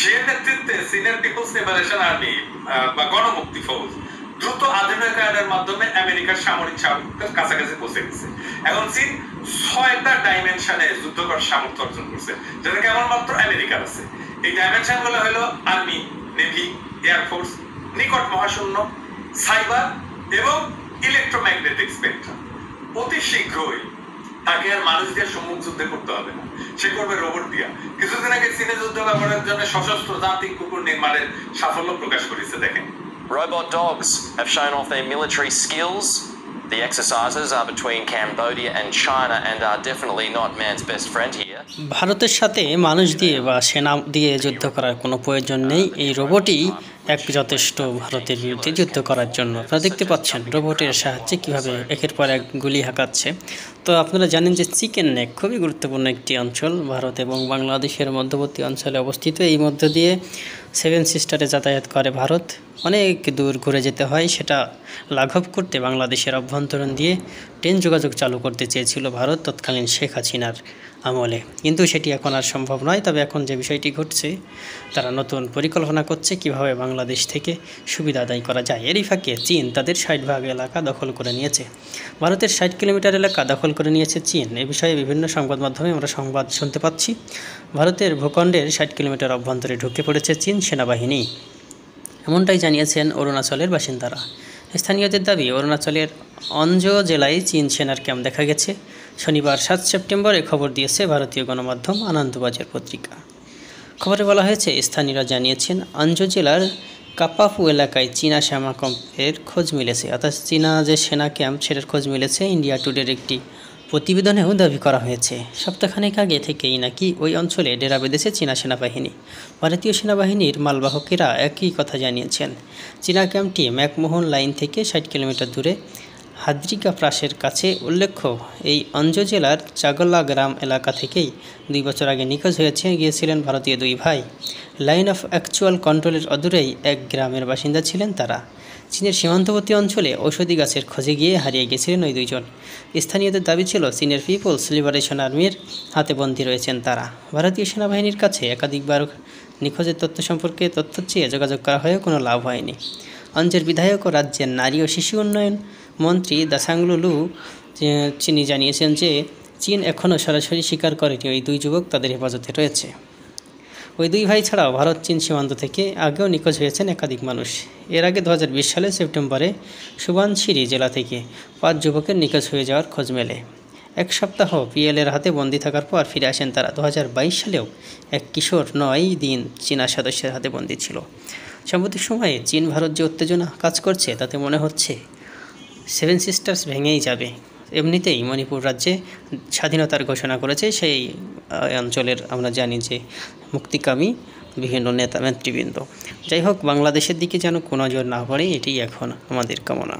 যে নেতৃত্বে চীনের পিপলস লিবারেশন আর্মি বা গণমুক্তি ফৌজ দ্রুত আধুনিকায়নের মাধ্যমে আমেরিকার সামরিক সামর্থ্যের কাছাকাছি পৌঁছে গেছে। এখন চীন 6টা ডাইমেনশনে যুদ্ধ করার সামর্থ্য অর্জন করছে, যেটা কেবলমাত্র আমেরিকার আছে। এই ডাইমেনশন গুলো হলো আর্মি, নেভি, এয়ারফোর্স, নিকট মহাশূন্য, সাইবার এবং ইলেকট্রোম্যাগনেটিক স্পেকট্রাম। অতি শীঘ্রই তাকে আর মানুষ দিয়ে সম্মুখ যুদ্ধ করতে হবে না, সে করবে রোবট দিয়া। কিছুদিন আগে চীনে যুদ্ধ ব্যবহারের জন্য সশস্ত্র যান্ত্রিক কুকুর নির্মাণের সাফল্য প্রকাশ করেছে। দেখেন, robot dogs have shown off their military skills. The exercises are between Cambodia and China and are definitely not man's best friend here. ভারতের সাথে মানুষ দিয়ে বা সেনা দিয়ে যুদ্ধ করার কোনো প্রয়োজন নেই, এই রোবটই এক যথেষ্ট ভারতের বিরুদ্ধে যুদ্ধ করার জন্য। আপনারা দেখতে পাচ্ছেন রোবটের সাহায্যে কিভাবে একের পর এক গুলি হাঁকাচ্ছে। তো আপনারা জানেন যে চিকেন নেক খুবই গুরুত্বপূর্ণ একটি অঞ্চল, ভারত এবং বাংলাদেশের মধ্যবর্তী অঞ্চলে অবস্থিত। এই মধ্য দিয়ে 7 সিস্টারে যাতায়াত করে ভারত। অনেক দূর ঘুরে যেতে হয়, সেটা লাঘব করতে বাংলাদেশের অভ্যন্তরীণ দিয়ে ট্রেন যোগাযোগ চালু করতে চেয়েছিল ভারত তৎকালীন শেখ হাসিনার আমলে, কিন্তু সেটি এখন আর সম্ভব নয়। তবে এখন যে বিষয়টি ঘটছে, তারা নতুন পরিকল্পনা করছে কিভাবে বাংলাদেশ থেকে সুবিধা আদায় করা যায়। এরই ফাঁকে চীন তাদের 60% এলাকা দখল করে নিয়েছে। ভারতের 60 কিলোমিটার এলাকা দখল করে নিয়েছে চীন। এ বিষয়ে বিভিন্ন সংবাদ মাধ্যমে আমরা সংবাদ শুনতে পাচ্ছি। ভারতের ভূখণ্ডের 60 কিলোমিটার অভ্যন্তরে ঢুকে পড়েছে চীন সেনাবাহিনী, এমনটাই জানিয়েছেন অরুণাচলের বাসিন্দারা। স্থানীয়দের দাবি, অরুণাচলের অঞ্জ জেলায় চীন সেনার ক্যাম্প দেখা গেছে। শনিবার 7 সেপ্টেম্বর এ খবর দিয়েছে ভারতীয় গণমাধ্যম আনন্দবাজার পত্রিকা। খবরে বলা হয়েছে, স্থানীয়রা জানিয়েছেন অঞ্জ জেলার কাপাফু এলাকায় চীনা সেনা ক্যাম্পের খোঁজ মিলেছে, অর্থাৎ চীনা যে সেনা ক্যাম্প সেটার খোঁজ মিলেছে। ইন্ডিয়া টুডের একটি প্রতিবেদনেও দাবি করা হয়েছে, সপ্তাহখানেক আগে থেকেই নাকি ওই অঞ্চলে ডেরা বেঁধেছে চীনা সেনাবাহিনী। ভারতীয় সেনাবাহিনীর মালবাহকেরা একই কথা জানিয়েছেন। চীনা ক্যাম্পটি ম্যাকমোহন লাইন থেকে 60 কিলোমিটার দূরে হাদ্রিকা প্রাসের কাছে। উল্লেখ্য, এই অঞ্জ জেলার চাগলা গ্রাম এলাকা থেকেই 2 বছর আগে নিখোঁজ গিয়েছিলেন ভারতীয় 2 ভাই। লাইন অফ অ্যাকচুয়াল কন্ট্রোলের অদূরেই এক গ্রামের বাসিন্দা ছিলেন তারা। চীনের সীমান্তবর্তী অঞ্চলে ঔষধি গাছের খোঁজে গিয়ে হারিয়ে গেছিলেন ওই 2 জন। স্থানীয়দের দাবি ছিল চীনের পিপলস লিবারেশন আর্মির হাতে বন্দী রয়েছেন তারা। ভারতীয় সেনাবাহিনীর কাছে একাধিকবার নিখোঁজের তথ্য সম্পর্কে তথ্য চেয়ে যোগাযোগ করা হয়েও কোনো লাভ হয়নি। অঞ্চের বিধায়ক ও রাজ্যের নারী ও শিশু উন্নয়ন মন্ত্রী দাসাংলু তিনি জানিয়েছেন যে চীন এখনও সরাসরি স্বীকার করেনি ওই 2 যুবক তাদের হেফাজতে রয়েছে। ওই 2 ভাই ছাড়াও ভারত চীন সীমান্ত থেকে আগেও নিখোঁজ হয়েছেন একাধিক মানুষ। এর আগে 2020 সালের সেপ্টেম্বরে সুবানশিরি জেলা থেকে 5 যুবকের নিখোঁজ হয়ে যাওয়ার খোঁজ মেলে। 1 সপ্তাহ পিএলের হাতে বন্দী থাকার পর ফিরে আসেন তারা। 2022 সালেও এক কিশোর 9 দিন চীনা সদস্যের হাতে বন্দী ছিল। সাম্প্রতিক সময়ে চীন ভারত যে উত্তেজনা কাজ করছে, তাতে মনে হচ্ছে 7 সিস্টার্স ভেঙেই যাবে। এমনিতেই মণিপুর রাজ্যে স্বাধীনতার ঘোষণা করেছে সেই অঞ্চলের, আমরা জানি যে মুক্তিকামী বিভিন্ন নেতৃবৃন্দ। যাই হোক, বাংলাদেশের দিকে যেন কোনো নজর না পড়ে, এটি এখন আমাদের কামনা।